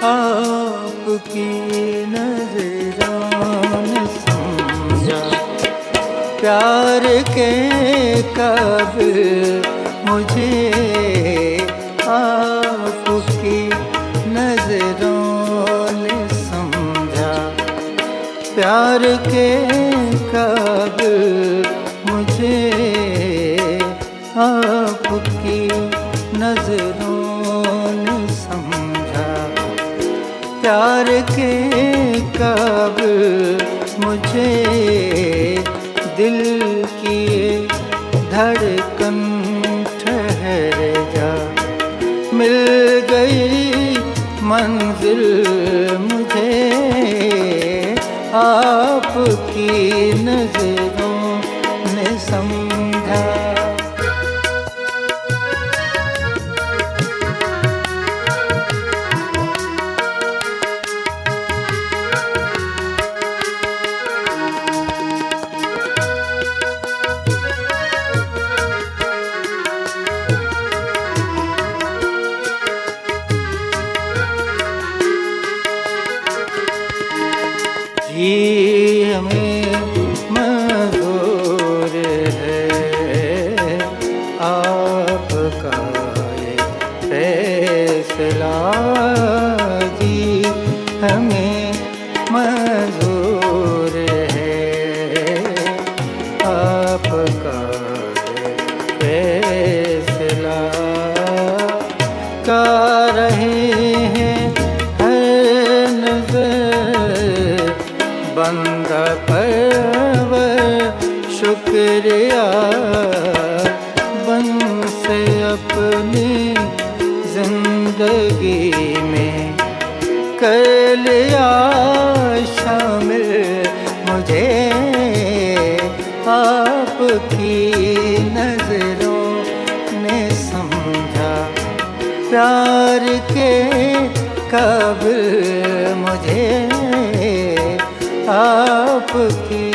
आपकी नजरों ने समझा, प्यार के काबिल मुझे आपकी नजरों ने समझा, प्यार के काबिल मुझे आपकी नजरों ने समझा, प्यार के काबिल मुझे दिल की धड़कन ठहर जा, मिल गई मंजिल मुझे आपकी नजरों ने समझा। जी हमें मंजूर है आपका ये फैसला, जी हमें मंजूर है आपका ये फैसला, का रहे हैं हर नजर बंदा परवर शुक्रिया, बन से अपनी जिंदगी में कर लिया शामिल मुझे आपकी नजरों ने समझा, प्यार के काबिल मुझे आपकी